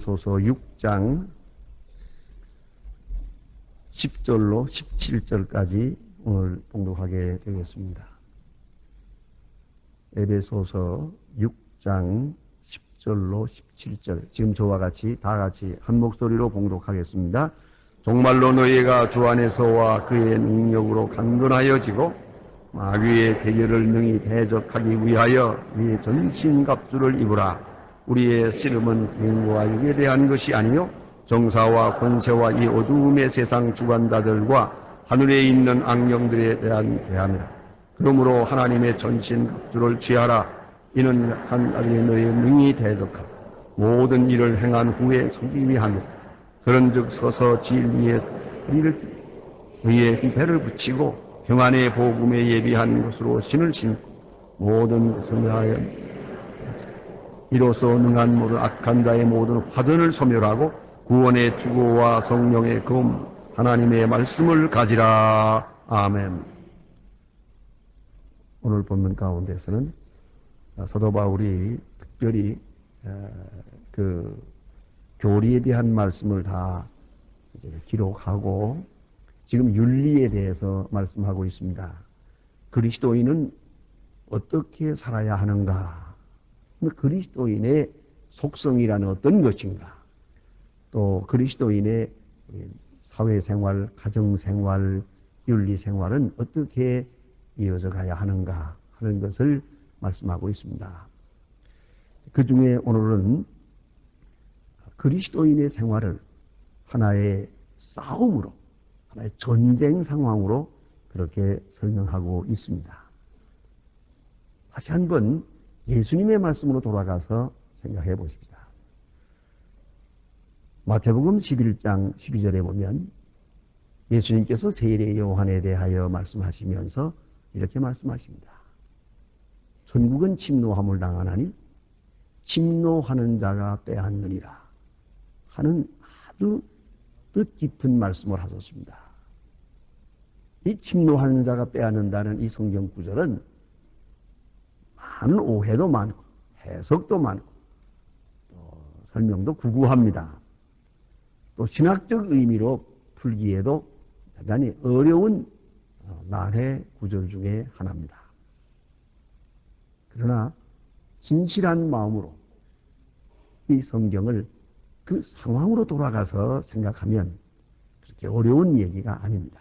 소서 6장 10절로 17절까지 오늘 봉독하게 되겠습니다. 에베소서 6장 10절로 17절, 지금 저와 같이 다 같이 한 목소리로 봉독하겠습니다. 정말로 너희가 주 안에서와 그의 능력으로 강건하여지고 마귀의 대결을 능히 대적하기 위하여 그의 전신갑주를 입으라. 우리의 씨름은 병과 육에 대한 것이 아니요 정사와 권세와 이 어두움의 세상 주관자들과 하늘에 있는 악령들에 대한 대함이라. 그러므로 하나님의 전신갑주를 취하라. 이는 약한 날에 너희의 능히 대적하고 모든 일을 행한 후에 서기 위함이라. 그런즉 서서 진리의 허리를 띠고 의의 배를 붙이고 평안의 복음에 예비한 것으로 신을 신고 모든 것을 위하여 이로써 능한 모든 악한 자의 모든 화전을 소멸하고 구원의 투구와 성령의 검 하나님의 말씀을 가지라. 아멘. 오늘 본문 가운데서는 사도 바울이 특별히 그 교리에 대한 말씀을 다 이제 기록하고 지금 윤리에 대해서 말씀하고 있습니다. 그리스도인은 어떻게 살아야 하는가? 그리스도인의 속성이라는 어떤 것인가? 또 그리스도인의 사회생활, 가정생활, 윤리생활은 어떻게 이어져 가야 하는가 하는 것을 말씀하고 있습니다. 그 중에 오늘은 그리스도인의 생활을 하나의 싸움으로, 하나의 전쟁 상황으로 그렇게 설명하고 있습니다. 다시 한번 예수님의 말씀으로 돌아가서 생각해 보십시다. 마태복음 11장 12절에 보면 예수님께서 세례 요한에 대하여 말씀하시면서 이렇게 말씀하십니다. 천국은 침노함을 당하나니 침노하는 자가 빼앗느니라 하는 아주 뜻깊은 말씀을 하셨습니다. 이 침노하는 자가 빼앗는다는 이 성경 구절은 많은 오해도 많고 해석도 많고 또 설명도 구구합니다. 또 신학적 의미로 풀기에도 대단히 어려운 난해 구절 중에 하나입니다. 그러나 진실한 마음으로 이 성경을 그 상황으로 돌아가서 생각하면 그렇게 어려운 얘기가 아닙니다.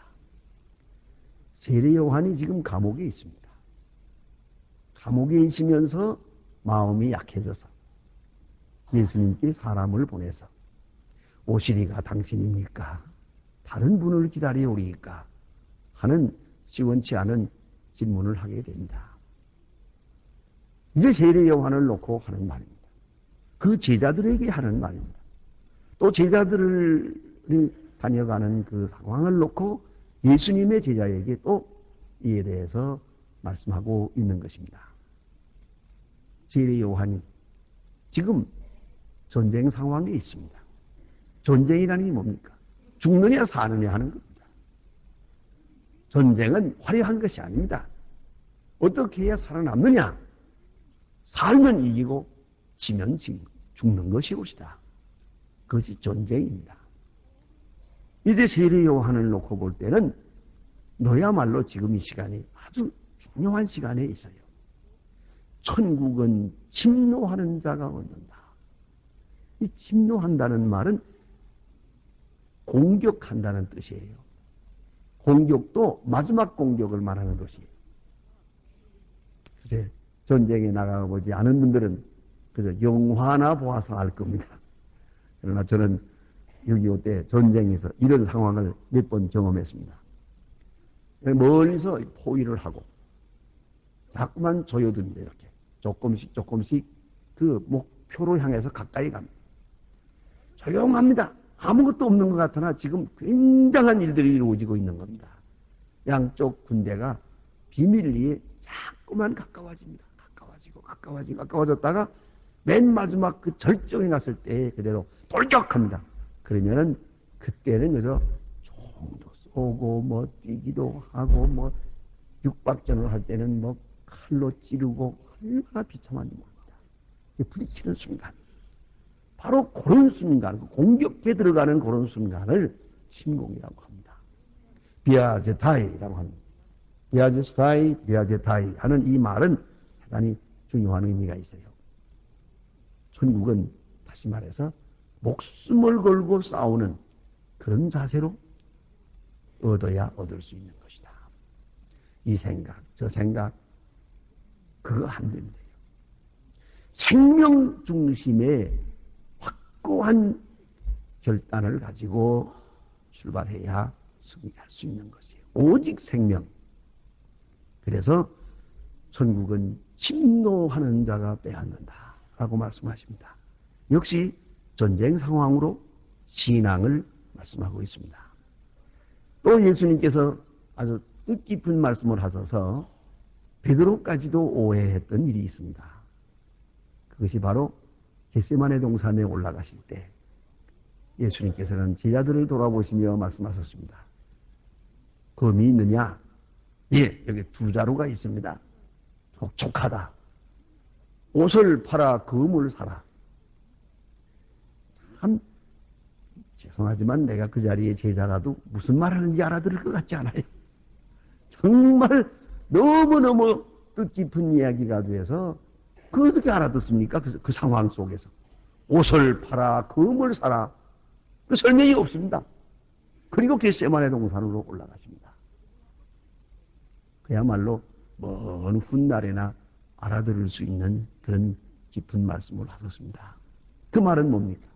세례 요한이 지금 감옥에 있습니다. 감옥에 있으면서 마음이 약해져서 예수님께 사람을 보내서 오시리가 당신입니까? 다른 분을 기다려오리까? 하는 시원치 않은 질문을 하게 됩니다. 이제 세례 요한을 놓고 하는 말입니다. 그 제자들에게 하는 말입니다. 또 제자들을 다녀가는 그 상황을 놓고 예수님의 제자에게 또 이에 대해서 말씀하고 있는 것입니다. 세례 요한이 지금 전쟁 상황에 있습니다. 전쟁이라는 게 뭡니까? 죽느냐 사느냐 하는 겁니다. 전쟁은 화려한 것이 아닙니다. 어떻게 해야 살아남느냐? 살면 이기고 지면 죽는 것이 것이다. 그것이 전쟁입니다. 이제 세례 요한을 놓고 볼 때는 너야말로 지금 이 시간이 아주 중요한 시간에 있어요. 천국은 침노하는 자가 얻는다. 이 침노한다는 말은 공격한다는 뜻이에요. 공격도 마지막 공격을 말하는 것이에요. 글쎄, 전쟁에 나가보지 않은 분들은 그저 영화나 보아서 알 겁니다. 그러나 저는 6.25 때 전쟁에서 이런 상황을 몇 번 경험했습니다. 멀리서 포위를 하고 자꾸만 조여듭니다. 이렇게 조금씩 그 목표를 향해서 가까이 갑니다. 조용합니다. 아무것도 없는 것 같으나 지금 굉장한 일들이 이루어지고 있는 겁니다. 양쪽 군대가 비밀리에 자꾸만 가까워집니다. 가까워졌다가 맨 마지막 그 절정에 갔을 때 그대로 돌격합니다. 그러면은 그때는 그래서 총도 쏘고 뭐 뛰기도 하고 뭐 육박전을 할 때는 뭐 칼로 찌르고 얼마나 비참한지 모릅니다. 부딪히는 순간 바로 그런 순간, 공격해 들어가는 그런 순간을 침공이라고 합니다. 비아제타이라고 합니다. 비아제타이 하는 이 말은 대단히 중요한 의미가 있어요. 천국은 다시 말해서 목숨을 걸고 싸우는 그런 자세로 얻어야 얻을 수 있는 것이다. 이 생각, 저 생각, 그거 안 됩니다. 생명 중심의 확고한 결단을 가지고 출발해야 승리할 수 있는 것이에요. 오직 생명. 그래서 천국은 침노하는 자가 빼앗는다 라고 말씀하십니다. 역시 전쟁 상황으로 신앙을 말씀하고 있습니다. 또 예수님께서 아주 뜻깊은 말씀을 하셔서 베드로까지도 오해했던 일이 있습니다. 그것이 바로 겟세마네 동산에 올라가실 때 예수님께서는 제자들을 돌아보시며 말씀하셨습니다. 검이 있느냐? 예, 여기 두 자루가 있습니다. 촉촉하다. 옷을 팔아 검을 사라. 참 죄송하지만 내가 그 자리에 제자라도 무슨 말하는지 알아들을 것 같지 않아요. 정말 너무너무 뜻깊은 이야기가 돼서 그 어떻게 알아듣습니까? 그 상황 속에서. 옷을 팔아 검을 사라. 그 설명이 없습니다. 그리고 겟세마네 동산으로 올라가십니다. 그야말로 먼 훗날에나 알아들을 수 있는 그런 깊은 말씀을 하셨습니다. 그 말은 뭡니까?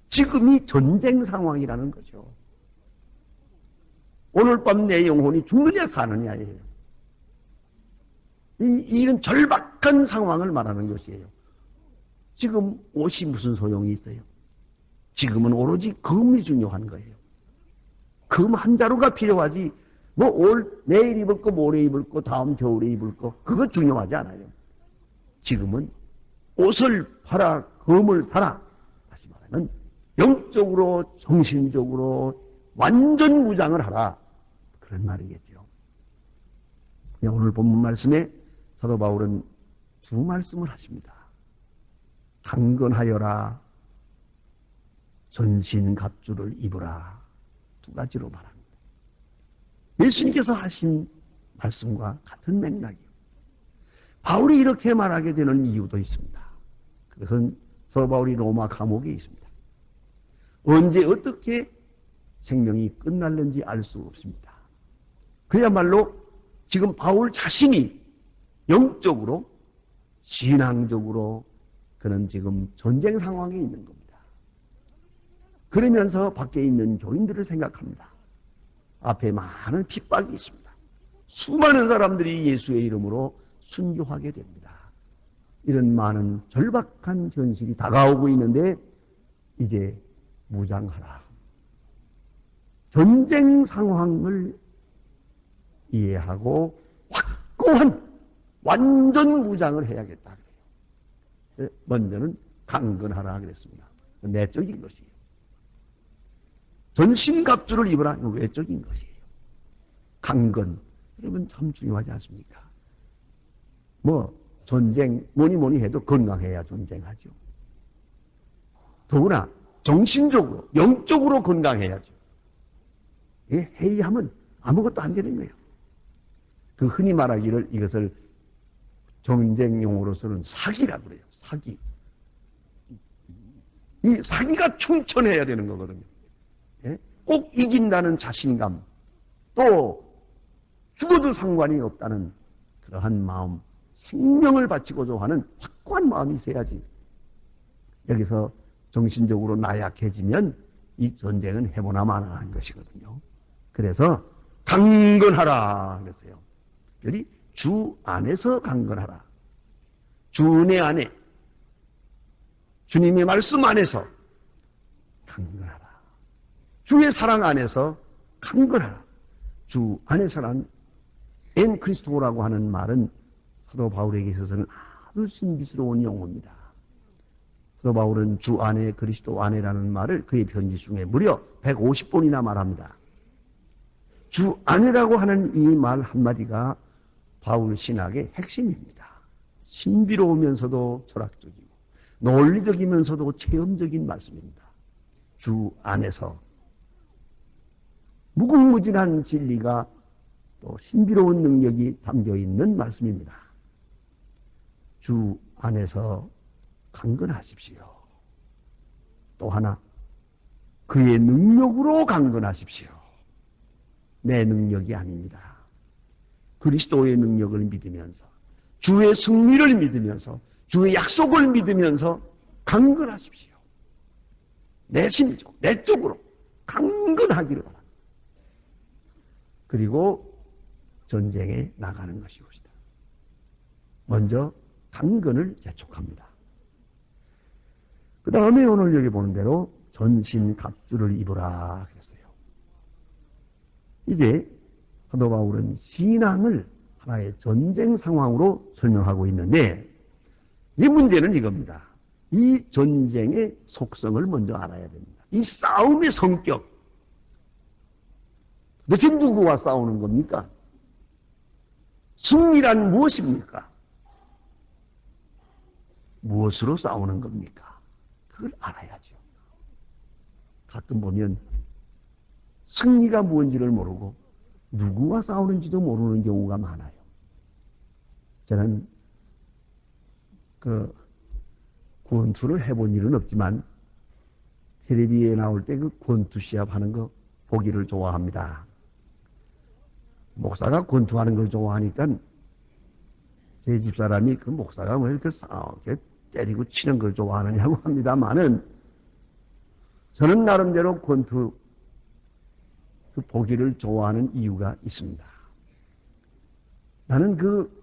지금이 전쟁 상황이라는 거죠. 오늘 밤 내 영혼이 죽느냐 사느냐예요. 이런 절박한 상황을 말하는 것이에요. 지금 옷이 무슨 소용이 있어요? 지금은 오로지 검이 중요한 거예요. 검 한 자루가 필요하지 내일 입을 거 모레 입을 거 다음 겨울에 입을 거 그거 중요하지 않아요. 지금은 옷을 팔아 검을 사라. 다시 말하면 영적으로 정신적으로 완전 무장을 하라. 그런 말이겠죠. 오늘 본문 말씀에 사도 바울은 두 말씀을 하십니다. 강건하여라. 전신갑주를 입으라. 두 가지로 말합니다. 예수님께서 하신 말씀과 같은 맥락이에요. 바울이 이렇게 말하게 되는 이유도 있습니다. 그것은 사도 바울이 로마 감옥에 있습니다. 언제 어떻게 생명이 끝날는지 알 수 없습니다. 그야말로 지금 바울 자신이 영적으로 신앙적으로 그는 지금 전쟁 상황에 있는 겁니다. 그러면서 밖에 있는 교인들을 생각합니다. 앞에 많은 핍박이 있습니다. 수많은 사람들이 예수의 이름으로 순교하게 됩니다. 이런 많은 절박한 현실이 다가오고 있는데 이제 무장하라. 전쟁 상황을 이해하고 확고한 완전 무장을 해야겠다. 그래요. 먼저는 강건하라 그랬습니다. 내적인 것이에요. 전신갑주를 입으라. 외적인 것이에요. 강건. 여러분 참 중요하지 않습니까? 전쟁 뭐니 해도 건강해야 전쟁하죠. 더구나 정신적으로 영적으로 건강해야죠. 해이하면 아무것도 안 되는 거예요. 그 흔히 말하기를 이것을 전쟁용으로서는 사기라고 그래요. 사기. 이 사기가 충천해야 되는 거거든요. 꼭 이긴다는 자신감, 또 죽어도 상관이 없다는 그러한 마음, 생명을 바치고자 하는 확고한 마음이 있어야지. 여기서 정신적으로 나약해지면 이 전쟁은 해보나 마나 한 것이거든요. 그래서 강건하라 그랬어요. 특별히 주 안에서 강건하라. 주 은혜 안에, 주님의 말씀 안에서 강건하라. 주의 사랑 안에서 강건하라. 주 안에서란 엔 크리스토라고 하는 말은 사도 바울에게 있어서는 아주 신비스러운 용어입니다. 사도 바울은 주 안에 그리스도 안에라는 말을 그의 편지 중에 무려 150번이나 말합니다. 주 안에라고 하는 이 말 한마디가 바울 신학의 핵심입니다. 신비로우면서도 철학적이고 논리적이면서도 체험적인 말씀입니다. 주 안에서 무궁무진한 진리가 또 신비로운 능력이 담겨 있는 말씀입니다. 주 안에서 강건하십시오. 또 하나, 그의 능력으로 강건하십시오. 내 능력이 아닙니다. 그리스도의 능력을 믿으면서, 주의 승리를 믿으면서, 주의 약속을 믿으면서 강건하십시오. 내 심적, 내적으로 강건하기를 바랍니다. 그리고 전쟁에 나가는 것이옵시다. 먼저 강건을 재촉합니다. 그 다음에 오늘 여기 보는 대로 전신 갑주를 입으라 그랬어요. 이게 사도 바울은 신앙을 하나의 전쟁 상황으로 설명하고 있는데, 이 문제는 이겁니다. 이 전쟁의 속성을 먼저 알아야 됩니다. 이 싸움의 성격. 도대체 누구와 싸우는 겁니까? 승리란 무엇입니까? 무엇으로 싸우는 겁니까? 그걸 알아야죠. 가끔 보면 승리가 무엇인지를 모르고 누구와 싸우는지도 모르는 경우가 많아요. 저는 권투를 해본 일은 없지만 텔레비에 나올 때 그 권투 시합 하는 거 보기를 좋아합니다. 목사가 권투하는 걸 좋아하니까 제 집사람이 그 목사가 왜 이렇게 때리고 치는 걸 좋아하느냐고 합니다만은, 저는 나름대로 권투 그 보기를 좋아하는 이유가 있습니다. 나는 그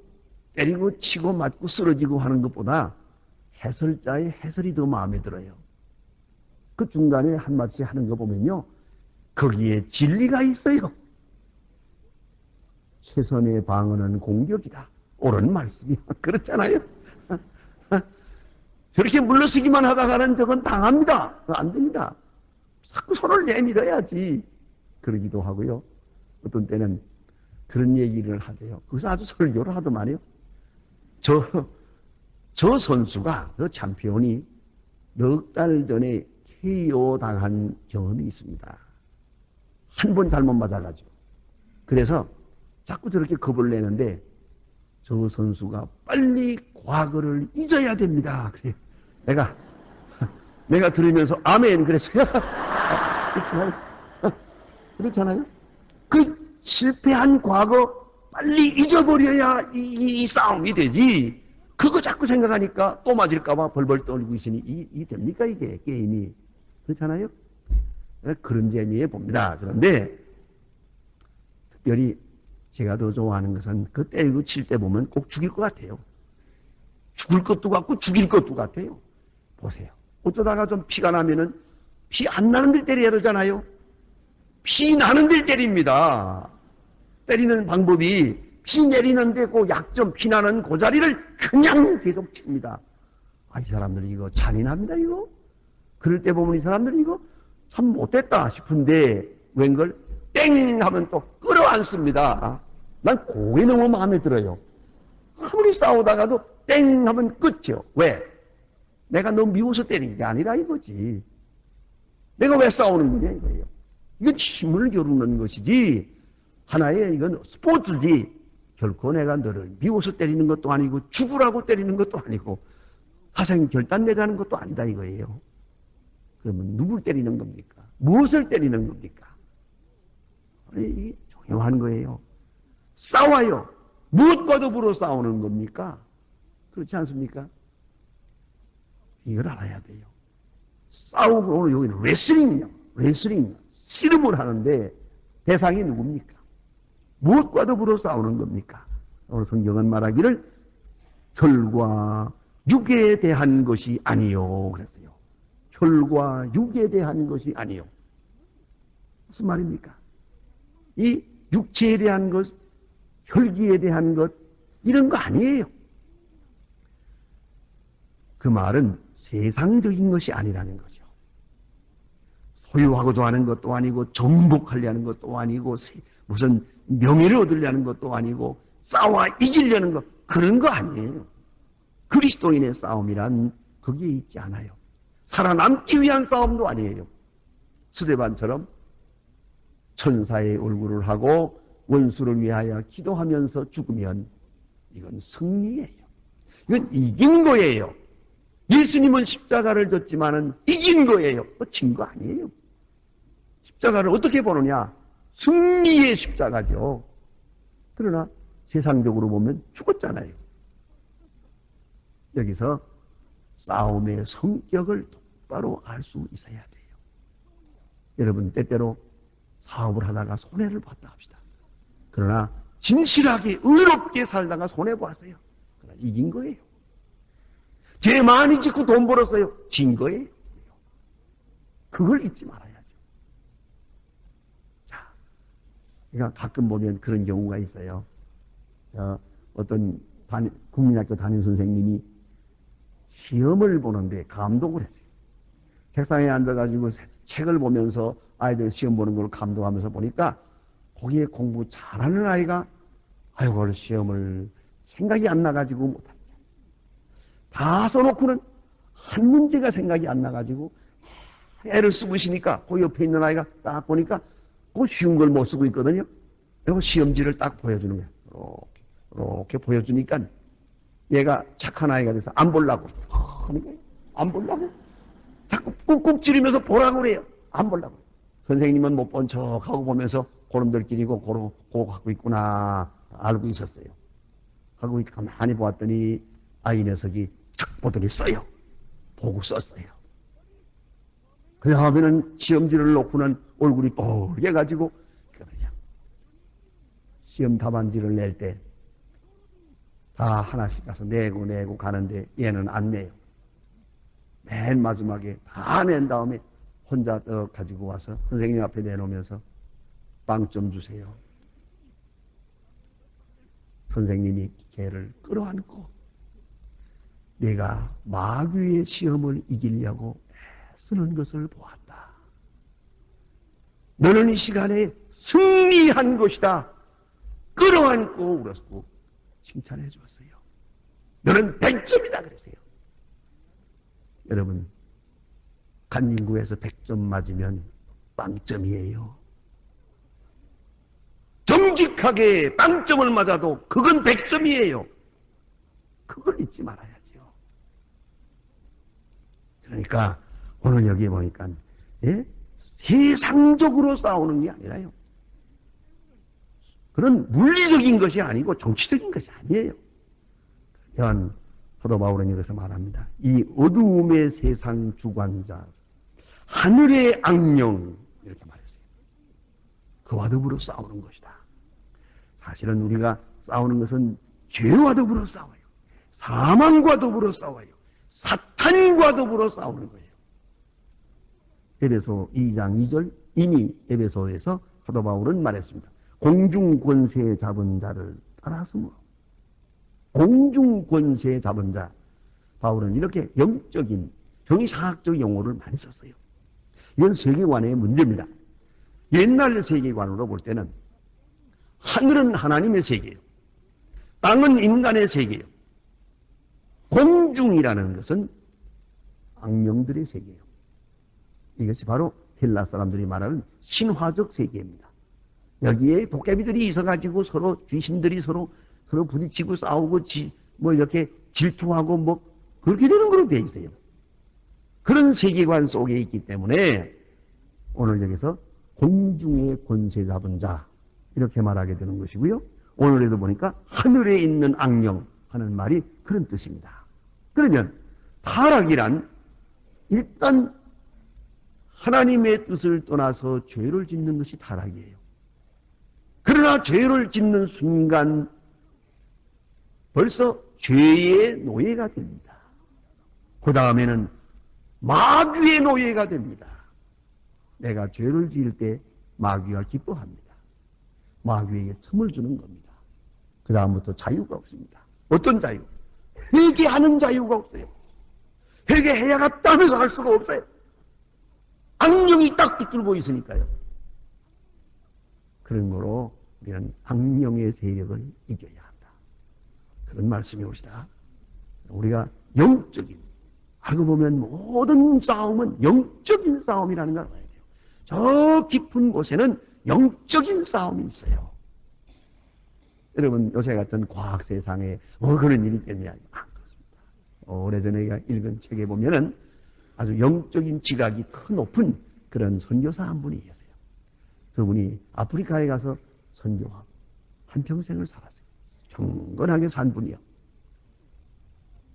때리고 치고 맞고 쓰러지고 하는 것보다 해설자의 해설이 더 마음에 들어요. 그 중간에 한마디씩 하는 거 보면요, 거기에 진리가 있어요. 최선의 방어는 공격이다. 옳은 말씀이야. 그렇잖아요. 저렇게 물러서기만 하다가는 저건 당합니다. 안 됩니다. 자꾸 손을 내밀어야지. 그러기도 하고요. 어떤 때는 그런 얘기를 하대요. 그래서 아주 설교를 하더만요. 저 선수가, 저 챔피언이 넉 달 전에 KO 당한 경험이 있습니다. 한 번 잘못 맞아가지고. 그래서 자꾸 저렇게 겁을 내는데, 저 선수가 빨리 과거를 잊어야 됩니다. 그래. 내가 들으면서 아멘 그랬어요. 그렇잖아요. 그렇잖아요. 그 실패한 과거 빨리 잊어버려야 이 싸움이 되지. 그거 자꾸 생각하니까 또 맞을까봐 벌벌 떨고 있으니 이 됩니까 이게 게임이. 그렇잖아요. 그런 재미에 봅니다. 그런데 특별히 제가 더 좋아하는 것은 그 때리고 칠 때 보면 꼭 죽일 것 같아요. 죽을 것도 같고 죽일 것도 같아요. 보세요. 어쩌다가 좀 피가 나면은 피 안 나는 데 때려야 되잖아요. 피 나는 데 때립니다. 때리는 방법이 피 내리는데 그 약점 피 나는 그 자리를 그냥 계속 칩니다. 이 사람들이 이거 잔인합니다 이거. 그럴 때 보면 이 사람들이 이거 참 못됐다 싶은데 웬걸 땡 하면 또 끌어안습니다. 난 그게 너무 마음에 들어요. 아무리 싸우다가도 땡 하면 끝이요. 왜? 내가 너 미워서 때린 게 아니라 이거지. 내가 왜 싸우는 거냐 이거예요. 이건 힘을 겨루는 것이지 하나의 이건 스포츠지. 결코 내가 너를 미워서 때리는 것도 아니고 죽으라고 때리는 것도 아니고 화생 결단 내자는 것도 아니다 이거예요. 그러면 누굴 때리는 겁니까? 무엇을 때리는 겁니까? 이게 중요한 거예요. 싸워요. 무엇과 더불어 싸우는 겁니까? 그렇지 않습니까? 이걸 알아야 돼요. 싸우고 오늘 여기는 레슬링 씨름을 하는데 대상이 누굽니까? 무엇과 더불어 싸우는 겁니까? 오늘 성경은 말하기를 혈과 육에 대한 것이 아니요 그랬어요. 혈과 육에 대한 것이 아니요. 무슨 말입니까? 이 육체에 대한 것, 혈기에 대한 것 이런 거 아니에요. 그 말은 세상적인 것이 아니라는 거죠. 소유하고자 하는 것도 아니고 정복하려는 것도 아니고 무슨 명예를 얻으려는 것도 아니고 싸워 이기려는 것 그런 거 아니에요. 그리스도인의 싸움이란 거기에 있지 않아요. 살아남기 위한 싸움도 아니에요. 스데반처럼 천사의 얼굴을 하고 원수를 위하여 기도하면서 죽으면 이건 승리예요. 이건 이긴 거예요. 예수님은 십자가를 졌지만은 이긴 거예요. 진 거 아니에요. 십자가를 어떻게 보느냐? 승리의 십자가죠. 그러나 세상적으로 보면 죽었잖아요. 여기서 싸움의 성격을 똑바로 알 수 있어야 돼요. 여러분 때때로 사업을 하다가 손해를 봤다 합시다. 그러나 진실하게 의롭게 살다가 손해보았어요. 그러나 이긴 거예요. 죄 많이 짓고 돈 벌었어요. 진 거예요. 그걸 잊지 말아야죠. 자, 그러니까 가끔 보면 그런 경우가 있어요. 어떤 국민학교 담임 선생님이 시험을 보는데 감독을 했어요. 책상에 앉아가지고 책을 보면서 아이들 시험 보는 걸 감독하면서 보니까 거기에 공부 잘하는 아이가 아이고 시험을 생각이 안 나가지고 못합니다. 다 써놓고는 한 문제가 생각이 안 나가지고 애를 쓰고 있으니까 그 옆에 있는 아이가 딱 보니까 그 쉬운 걸 못 쓰고 있거든요. 그리고 시험지를 딱 보여주는 거예요. 이렇게 보여주니까 얘가 착한 아이가 돼서 안 보려고 하는 거예요. 안 보려고 자꾸 꾹꾹 찌르면서 보라고 그래요. 안 보려고. 선생님은 못 본 척하고 보면서 고놈들끼리고 그거 갖고 있구나 알고 있었어요. 하고 가만히 보았더니 아이 녀석이 탁 보더니 써요. 보고 썼어요. 그 다음에는 시험지를 놓고는 얼굴이 뻘개가지고 그냥 시험 답안지를 낼 때 다 하나씩 가서 내고 가는데 얘는 안 내요. 맨 마지막에 다 낸 다음에 혼자 떡 가지고 와서 선생님 앞에 내놓으면서 빵 좀 주세요. 선생님이 걔를 끌어안고 내가 마귀의 시험을 이기려고 애쓰는 것을 보았다. 너는 이 시간에 승리한 것이다. 끌어안고 울었고 칭찬해 주었어요. 너는 100점이다 그랬어요. 여러분 간인구에서 100점 맞으면 빵점이에요. 정직하게 빵점을 맞아도 그건 100점이에요. 그걸 잊지 말아야죠. 그러니까 오늘 여기 보니까 세상적으로 싸우는 게 아니라요. 그런 물리적인 것이 아니고 정치적인 것이 아니에요. 그러면 사도 바울은 여기서 말합니다. 이 어두움의 세상 주관자, 하늘의 악령 이렇게 말했어요. 그와 더불어 싸우는 것이다. 사실은 우리가 싸우는 것은 죄와 더불어 싸워요. 사망과 더불어 싸워요. 사탄과 더불어 싸우는 거예요. 에베소 2장 2절 이미 에베소에서 사도 바울은 말했습니다. 공중 권세 잡은 자를 따라서므로 공중 권세 잡은 자 바울은 이렇게 영적인 정의사학적 용어를 많이 썼어요. 이건 세계관의 문제입니다. 옛날 세계관으로 볼 때는 하늘은 하나님의 세계예요. 땅은 인간의 세계예요. 공중이라는 것은 악령들의 세계예요. 이것이 바로 헬라 사람들이 말하는 신화적 세계입니다. 여기에 도깨비들이 있어가지고 서로 귀신들이 서로 부딪히고 싸우고 뭐 이렇게 질투하고 뭐 그렇게 되는 걸로 되어 있어요. 그런 세계관 속에 있기 때문에 오늘 여기서 공중의 권세 잡은 자 이렇게 말하게 되는 것이고요. 오늘에도 보니까 하늘에 있는 악령 하는 말이 그런 뜻입니다. 그러면 타락이란 일단 하나님의 뜻을 떠나서 죄를 짓는 것이 타락이에요. 그러나 죄를 짓는 순간 벌써 죄의 노예가 됩니다. 그 다음에는 마귀의 노예가 됩니다. 내가 죄를 지을 때 마귀가 기뻐합니다. 마귀에게 틈을 주는 겁니다. 그 다음부터 자유가 없습니다. 어떤 자유? 회개하는 자유가 없어요. 회개해야겠다면서 할 수가 없어요. 악령이 딱 붙들고 있으니까요. 그런 거로 우리는 악령의 세력을 이겨야 한다. 그런 말씀이 옵시다. 우리가 영적인 알고 보면 모든 싸움은 영적인 싸움이라는 걸 알아야 돼요. 저 깊은 곳에는 영적인 싸움이 있어요. 여러분 요새 같은 과학 세상에 그런 일이 있겠냐? 안 그렇습니다. 오래전에 읽은 책에 보면은 아주 영적인 지각이 큰 높은 그런 선교사 한 분이 계세요. 그분이 아프리카에 가서 선교하고 한평생을 살았어요. 경건하게 산 분이요.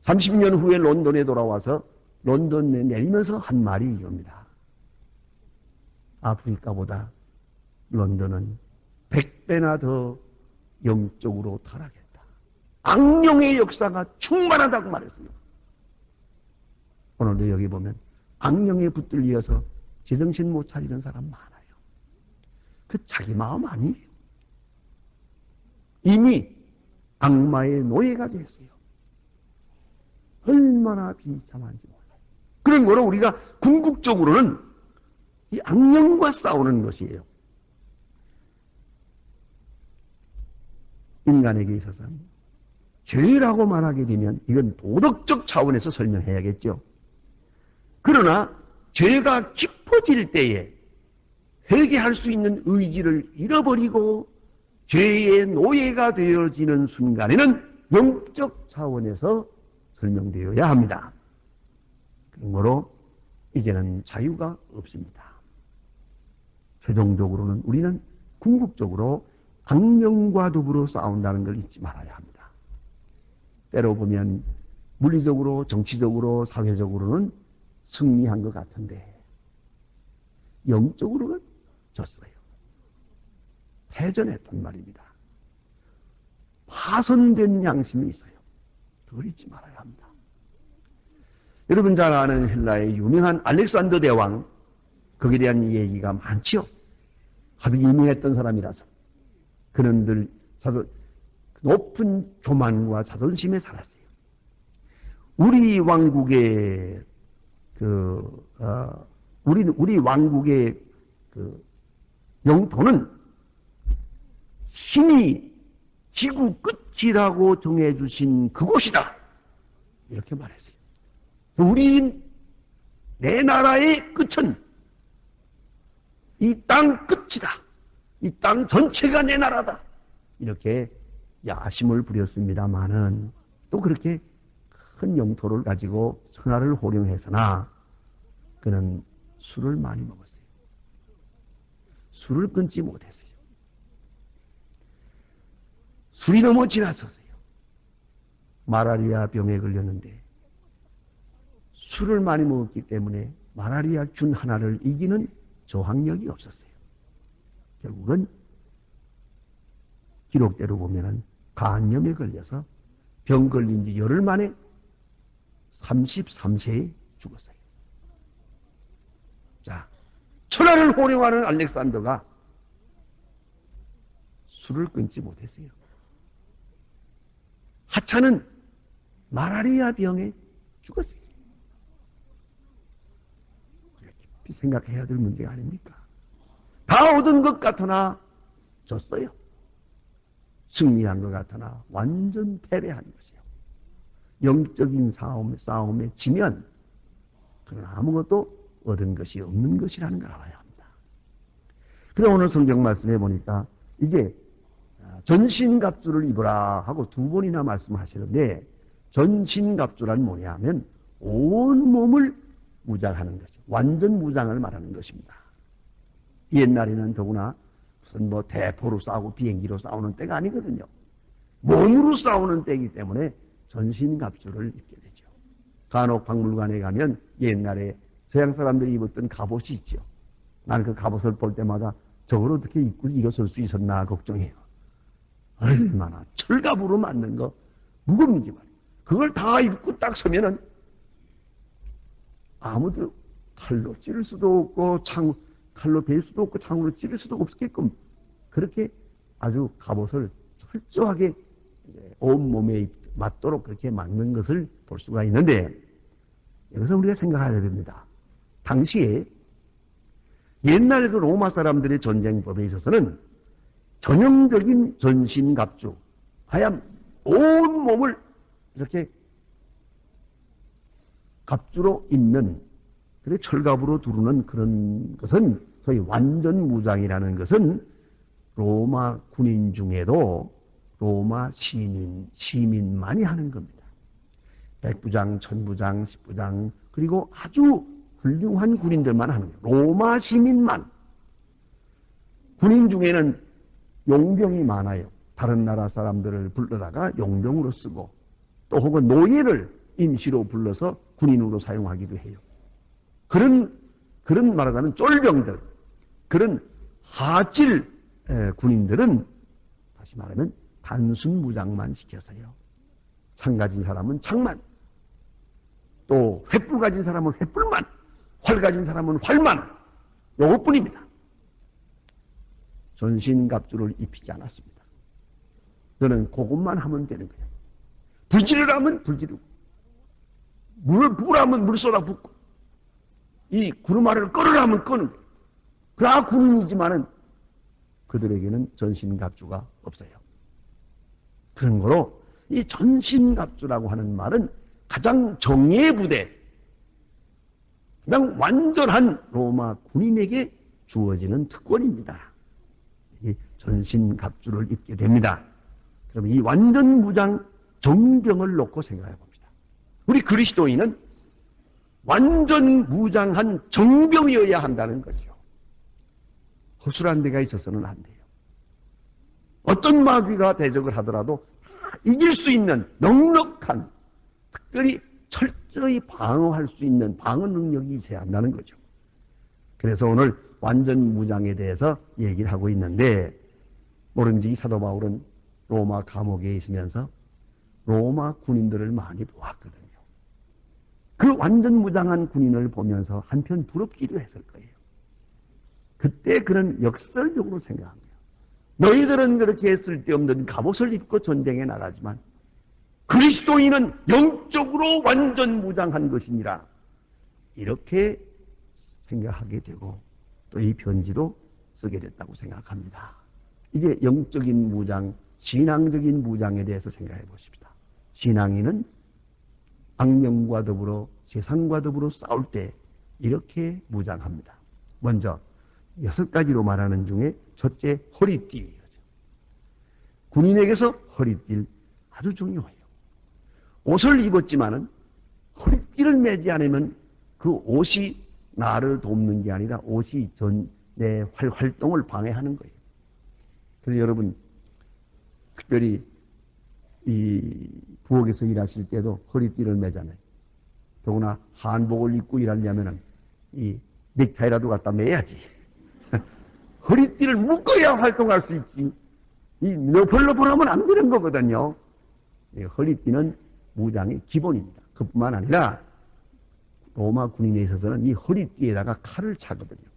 30년 후에 런던에 돌아와서 런던에 내리면서 한 말이 이겁니다. 아프리카보다 런던은 100배나 더 영적으로 타락했다. 악령의 역사가 충만하다고 말했어요. 오늘도 여기 보면 악령에 붙들려서 제정신 못 차리는 사람 많아요. 그 자기 마음 아니에요. 이미 악마의 노예가 됐어요. 얼마나 비참한지 몰라요. 그런 거로 우리가 궁극적으로는 이 악령과 싸우는 것이에요. 인간에게 있어서는 죄라고 말하게 되면 이건 도덕적 차원에서 설명해야겠죠. 그러나 죄가 깊어질 때에 회개할 수 있는 의지를 잃어버리고 죄의 노예가 되어지는 순간에는 영적 차원에서 설명되어야 합니다. 그러므로 이제는 자유가 없습니다. 최종적으로는 우리는 궁극적으로 악령과 더불어 싸운다는 걸 잊지 말아야 합니다. 때로 보면 물리적으로, 정치적으로, 사회적으로는 승리한 것 같은데 영적으로는 졌어요. 패전했단 말입니다. 파손된 양심이 있어요. 그걸 잊지 말아야 합니다. 여러분 잘 아는 헬라의 유명한 알렉산더 대왕, 거기에 대한 얘기가 많죠. 아주 유명했던 사람이라서 그런들 높은 교만과 자존심에 살았어요. 우리 왕국의 우리 왕국의 영토는 신이 지구 끝이라고 정해주신 그곳이다. 이렇게 말했어요. 내 나라의 끝은 이 땅 끝이다. 이 땅 전체가 내 나라다. 이렇게 야심을 부렸습니다마는 또 그렇게 큰 영토를 가지고 천하를 호령해서나 그는 술을 많이 먹었어요. 술을 끊지 못했어요. 술이 너무 지나쳤어요. 마라리아 병에 걸렸는데 술을 많이 먹었기 때문에 마라리아 균 하나를 이기는 저항력이 없었어요. 결국은 기록대로 보면은 간염에 걸려서 병 걸린 지 열흘 만에 33세에 죽었어요. 자, 천하를 호령하는 알렉산더가 술을 끊지 못했어요. 하찮은 마라리아 병에 죽었어요. 깊이 생각해야 될 문제가 아닙니까? 다 얻은 것 같으나 졌어요. 승리한 것 같으나 완전 패배한 것이요. 영적인 싸움에 지면 그건 아무것도 얻은 것이 없는 것이라는 걸 알아야 합니다. 그래 오늘 성경 말씀해 보니까 이제 전신갑주를 입으라 하고 두 번이나 말씀하시는데 전신갑주란 뭐냐 하면 온 몸을 무장하는 거죠. 완전 무장을 말하는 것입니다. 옛날에는 더구나 무슨 대포로 싸우고 비행기로 싸우는 때가 아니거든요. 몸으로 싸우는 때이기 때문에 전신갑주를 입게 되죠. 간혹 박물관에 가면 옛날에 서양 사람들이 입었던 갑옷이 있죠. 나는 그 갑옷을 볼 때마다 저걸 어떻게 입고 일어설 수 있었나 걱정해요. 얼마나 철갑으로 만든 거 무겁는지 말이에요. 그걸 다 입고 딱 서면은 아무도 칼로 찌를 수도 없고 칼로 벨 수도 없고 창으로 찌를 수도 없게끔 그렇게 아주 갑옷을 철저하게 온몸에 맞도록 그렇게 만든 것을 볼 수가 있는데 여기서 우리가 생각해야 됩니다. 당시에 옛날 그 로마 사람들의 전쟁법에 있어서는 전형적인 전신갑주, 하얀 온 몸을 이렇게 갑주로 입는, 그래 철갑으로 두르는 그런 것은 소위 완전 무장이라는 것은 로마 군인 중에도 로마 시민만이 하는 겁니다. 백부장, 천부장, 십부장, 그리고 아주 훌륭한 군인들만 하는 거예요. 로마 시민만. 군인 중에는 용병이 많아요. 다른 나라 사람들을 불러다가 용병으로 쓰고, 또 혹은 노예를 임시로 불러서 군인으로 사용하기도 해요. 그런 말하자면 쫄병들, 그런 하질 군인들은 다시 말하면 단순 무장만 시켜서요. 창 가진 사람은 창만, 또 횃불 가진 사람은 횃불만, 활 가진 사람은 활만, 요것뿐입니다. 전신갑주를 입히지 않았습니다. 너는 그것만 하면 되는 거예요. 불지를 하면 불지르고, 물을 부으라면 물 쏟아 붓고, 이 구르마를 끌으라면 끄는 거예요. 그러나 군인이지만은 그들에게는 전신갑주가 없어요. 그런 거로 이 전신갑주라고 하는 말은 가장 정예 부대, 가장 완전한 로마 군인에게 주어지는 특권입니다. 이 전신갑주를 입게 됩니다. 그럼 이 완전 무장 정병을 놓고 생각해 봅니다. 우리 그리스도인은 완전 무장한 정병이어야 한다는 거죠. 허술한 데가 있어서는 안 돼요. 어떤 마귀가 대적을 하더라도 이길 수 있는 넉넉한, 특별히 철저히 방어할 수 있는 방어 능력이 있어야 한다는 거죠. 그래서 오늘 완전 무장에 대해서 얘기를 하고 있는데, 모른지 사도 바울은 로마 감옥에 있으면서 로마 군인들을 많이 보았거든요. 그 완전 무장한 군인을 보면서 한편 부럽기도 했을 거예요. 그때 그런 역설적으로 생각합니다. 너희들은 그렇게 쓸데없는 갑옷을 입고 전쟁에 나가지만 그리스도인은 영적으로 완전 무장한 것이니라. 이렇게 생각하게 되고 또 이 편지도 쓰게 됐다고 생각합니다. 이제 영적인 무장, 신앙적인 무장에 대해서 생각해 보십시다. 신앙인은 악령과 더불어 세상과 더불어 싸울 때 이렇게 무장합니다. 먼저 6가지로 말하는 중에 첫째, 허리띠. 군인에게서 허리띠 아주 중요해요. 옷을 입었지만은 허리띠를 매지 않으면 그 옷이 나를 돕는 게 아니라 옷이 내 활동을 방해하는 거예요. 그래서 여러분, 특별히 이 부엌에서 일하실 때도 허리띠를 매잖아요. 더구나 한복을 입고 일하려면은 이 넥타이라도 갖다 매야지. 허리띠를 묶어야 활동할 수 있지. 이 너펄너펄하면 안 되는 거거든요. 허리띠는 무장의 기본입니다. 그뿐만 아니라 로마 군인에 있어서는 이 허리띠에다가 칼을 차거든요.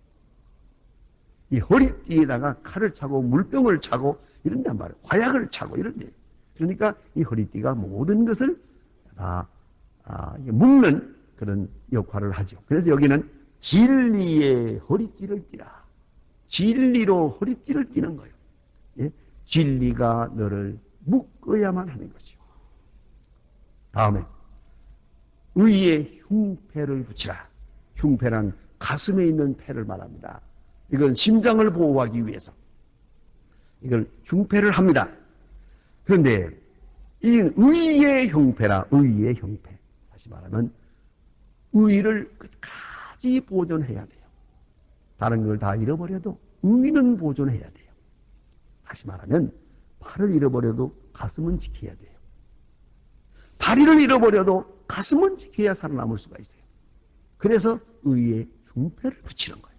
이 허리띠에다가 칼을 차고 물병을 차고 이런단 말이에요. 화약을 차고 이런데. 그러니까 이 허리띠가 모든 것을 다 묶는 그런 역할을 하죠. 그래서 여기는 진리의 허리띠를 띠라. 진리로 허리띠를 띠는 거예요. 예? 진리가 너를 묶어야만 하는 거죠. 다음에 의의 흉패를 붙이라. 흉패란 가슴에 있는 패를 말합니다. 이건 심장을 보호하기 위해서 이걸 흉패를 합니다. 그런데 이 의의 흉패라. 의의 흉패. 다시 말하면 의를 끝까지 보존해야 돼요. 다른 걸 다 잃어버려도 의는 보존해야 돼요. 다시 말하면 팔을 잃어버려도 가슴은 지켜야 돼요. 다리를 잃어버려도 가슴은 지켜야 살아남을 수가 있어요. 그래서 의의 흉패를 붙이는 거예요.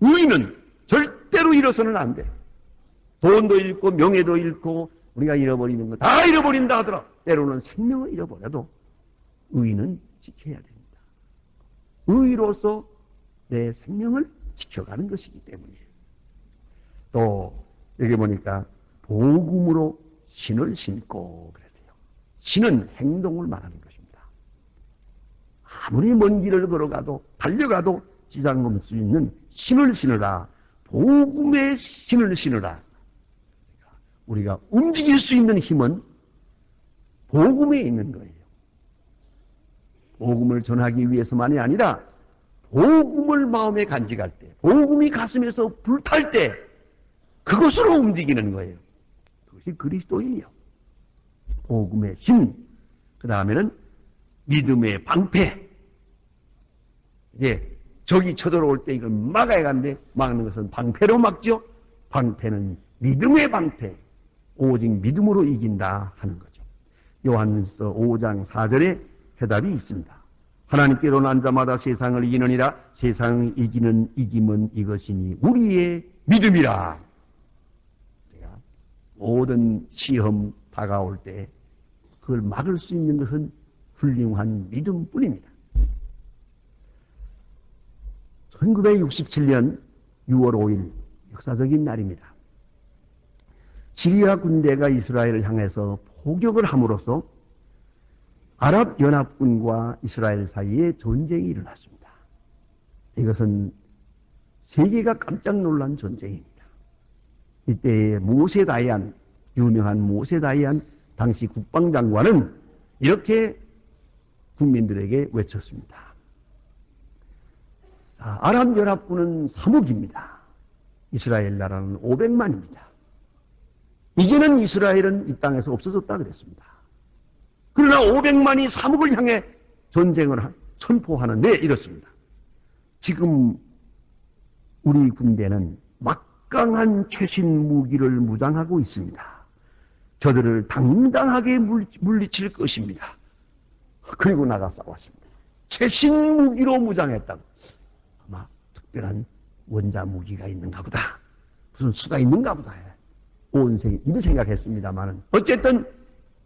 의는 절대로 잃어서는 안 돼. 돈도 잃고 명예도 잃고 우리가 잃어버리는 거 다 잃어버린다 하더라. 때로는 생명을 잃어버려도 의는 지켜야 됩니다. 의로서 내 생명을 지켜가는 것이기 때문이에요. 또 여기 보니까 복음으로 신을 신고 그랬어요. 신은 행동을 말하는 것입니다. 아무리 먼 길을 걸어가도 달려가도 지장금 수 있는 신을 신으라. 복음의 신을 신으라. 우리가 움직일 수 있는 힘은 복음에 있는 거예요. 복음을 전하기 위해서만이 아니라 복음을 마음에 간직할 때, 복음이 가슴에서 불탈 때 그것으로 움직이는 거예요. 그것이 그리스도인이요. 복음의 힘, 그 다음에는 믿음의 방패. 이제 적이 쳐들어올 때 이걸 막아야 하는데 막는 것은 방패로 막죠. 방패는 믿음의 방패. 오직 믿음으로 이긴다 하는 거죠. 요한일서 5장 4절에 해답이 있습니다. 하나님께로 난 자마다 세상을 이기느니라. 세상을 이기는 이김은 이것이니 우리의 믿음이라. 모든 시험 다가올 때 그걸 막을 수 있는 것은 훌륭한 믿음뿐입니다. 1967년 6월 5일 역사적인 날입니다. 시리아 군대가 이스라엘을 향해서 포격을 함으로써 아랍연합군과 이스라엘 사이에 전쟁이 일어났습니다. 이것은 세계가 깜짝 놀란 전쟁입니다. 이때 모세 다이안, 유명한 모세 다이안 당시 국방장관은 이렇게 국민들에게 외쳤습니다. 아랍연합군은 3억입니다. 이스라엘 나라는 500만입니다. 이제는 이스라엘은 이 땅에서 없어졌다 그랬습니다. 그러나 500만이 3억을 향해 전쟁을 선포하는데 이렇습니다. 지금 우리 군대는 막강한 최신 무기를 무장하고 있습니다. 저들을 당당하게 물리칠 것입니다. 그리고 나가 싸웠습니다. 최신 무기로 무장했다고. 아마 특별한 원자 무기가 있는가 보다. 무슨 수가 있는가 보다. 온 세계 이렇게 생각했습니다만은 어쨌든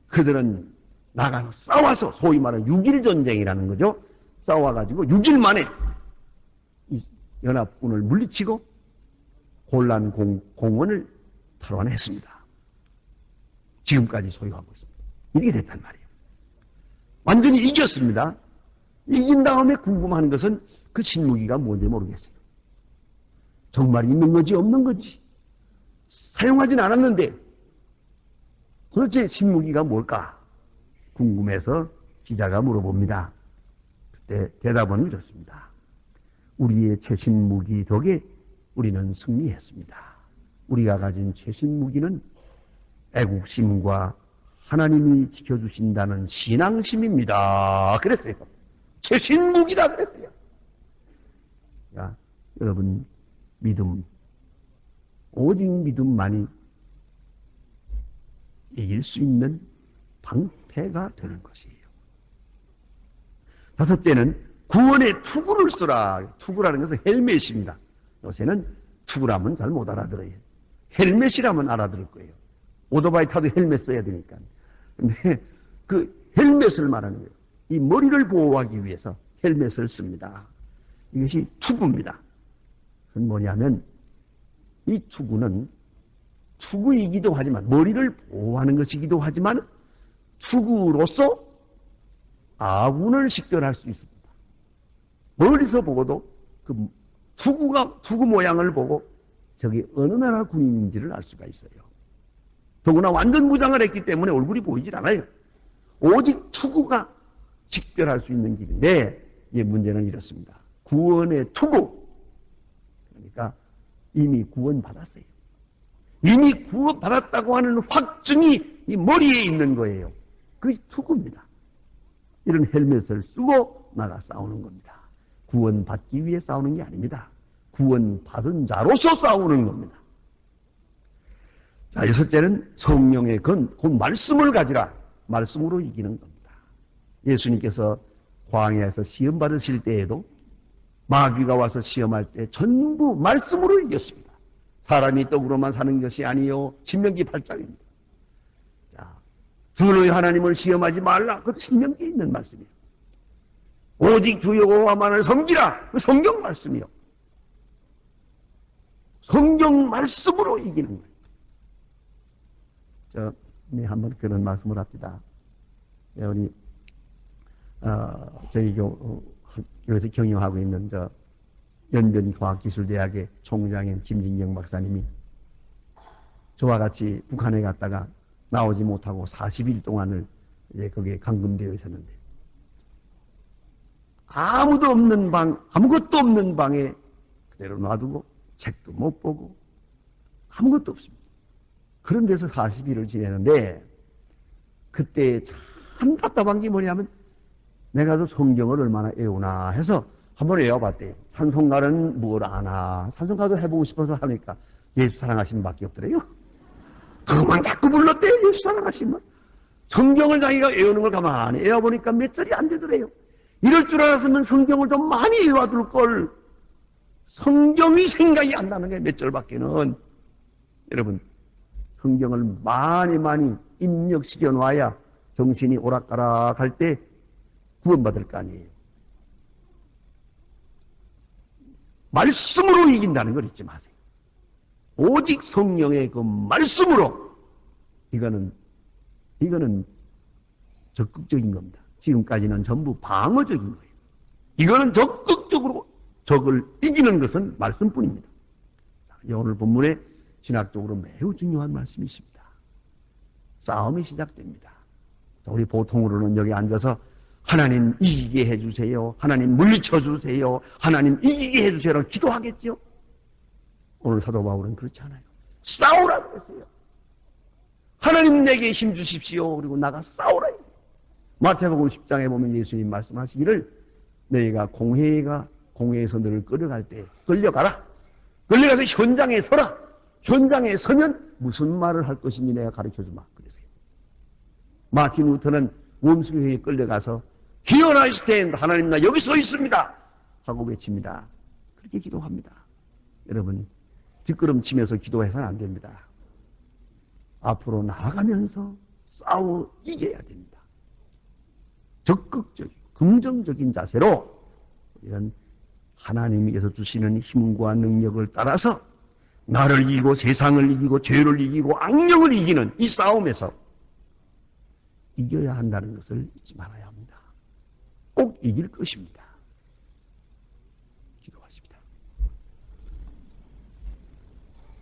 그들은 나가서 싸워서 소위 말하는 6.1 전쟁이라는 거죠. 싸워가지고 6일 만에 이 연합군을 물리치고 혼란 공원을 탈환했습니다. 지금까지 소유하고 있습니다. 이렇게 됐단 말이에요. 완전히 이겼습니다. 이긴 다음에 궁금한 것은 그 신무기가 뭔지 모르겠어요. 정말 있는 건지 없는 건지 사용하진 않았는데 도대체 신무기가 뭘까 궁금해서 기자가 물어봅니다. 그때 대답은 이렇습니다. 우리의 최신 무기 덕에 우리는 승리했습니다. 우리가 가진 최신 무기는 애국심과 하나님이 지켜주신다는 신앙심입니다. 그랬어요. 최신 무기다 그랬어요. 야, 여러분 믿음, 오직 믿음만이 이길 수 있는 방패가 되는 것이에요. 다섯째는 구원의 투구를 쓰라. 투구라는 것은 헬멧입니다. 요새는 투구라면 잘 못 알아들어요. 헬멧이라면 알아들을 거예요. 오토바이 타도 헬멧 써야 되니까. 근데 그 헬멧을 말하는 거예요. 이 머리를 보호하기 위해서 헬멧을 씁니다. 이것이 투구입니다. 그건 뭐냐면 이 투구는 투구이기도 하지만 머리를 보호하는 것이기도 하지만 투구로서 아군을 식별할 수 있습니다. 멀리서 보고도 그 투구 모양을 보고 저기 어느 나라 군인인지를 알 수가 있어요. 더구나 완전 무장을 했기 때문에 얼굴이 보이질 않아요. 오직 투구가 식별할 수 있는 길인데 이 문제는 이렇습니다. 구원의 투구. 그러니까 이미 구원받았어요. 이미 구원받았다고 하는 확증이 이 머리에 있는 거예요. 그게 투구입니다. 이런 헬멧을 쓰고 나가 싸우는 겁니다. 구원받기 위해 싸우는 게 아닙니다. 구원받은 자로서 싸우는 겁니다. 자, 여섯째는 성령의 곧 말씀을 가지라. 말씀으로 이기는 겁니다. 예수님께서 광야에서 시험 받으실 때에도 마귀가 와서 시험할 때 전부 말씀으로 이겼습니다. 사람이 떡으로만 사는 것이 아니요. 신명기 8장입니다. 자, 주 너희 하나님을 시험하지 말라. 그것도 신명기에 있는 말씀이에요. 오직 주 여호와만을 섬기라. 그 성경 말씀이요. 성경 말씀으로 이기는 거예요. 네, 한번 그런 말씀을 합시다. 네, 우리 저희 여기서 경영하고 있는 연변과학기술대학의 총장인 김진경 박사님이 저와 같이 북한에 갔다가 나오지 못하고 40일 동안을 이제 거기에 감금되어 있었는데 아무도 없는 방, 아무것도 없는 방에 그대로 놔두고 책도 못 보고 아무것도 없습니다. 그런 데서 40일을 지내는데 그때 참 답답한 게 뭐냐면 내가 또 성경을 얼마나 애우나 해서 한번 외워봤대요. 찬송가는 뭘 아나. 찬송가도 해보고 싶어서 하니까 예수 사랑하시면 밖에 없더래요. 그것만 자꾸 불렀대요. 예수 사랑하시면. 성경을 자기가 외우는 걸 가만히 외워보니까 몇 절이 안 되더래요. 이럴 줄 알았으면 성경을 좀 많이 외워둘 걸. 성경이 생각이 안 나는 게 몇 절밖에는. 여러분, 성경을 많이 입력시켜 놔야 정신이 오락가락할 때 구원받을 거 아니에요. 말씀으로 이긴다는 걸 잊지 마세요. 오직 성령의 그 말씀으로. 이거는 적극적인 겁니다. 지금까지는 전부 방어적인 거예요. 이거는 적극적으로 적을 이기는 것은 말씀뿐입니다. 오늘 본문에 신학적으로 매우 중요한 말씀이 있습니다. 싸움이 시작됩니다. 우리 보통으로는 여기 앉아서 하나님 이기게 해주세요. 하나님 물리쳐 주세요. 하나님 이기게 해주세요라고 기도하겠죠. 오늘 사도 바울은 그렇지 않아요. 싸우라 그랬어요. 하나님 내게 힘 주십시오. 그리고 나가 싸우라 했어요. 마태복음 10장에 보면 예수님 말씀하시기를 너희가 공회에서 너를 끌어갈 때 끌려가라. 끌려가서 현장에 서라. 현장에 서면 무슨 말을 할 것인지 내가 가르쳐주마. 그러세요. 마틴 루터는 원수회에 끌려가서 Here I stand. 하나님 나 여기 서 있습니다. 하고 외칩니다. 그렇게 기도합니다. 여러분 뒷걸음치면서 기도해서는 안 됩니다. 앞으로 나아가면서 싸워 이겨야 됩니다. 적극적인 긍정적인 자세로 이런 하나님께서 주시는 힘과 능력을 따라서 나를 이기고 세상을 이기고 죄를 이기고 악령을 이기는 이 싸움에서 이겨야 한다는 것을 잊지 말아야 합니다. 꼭 이길 것입니다.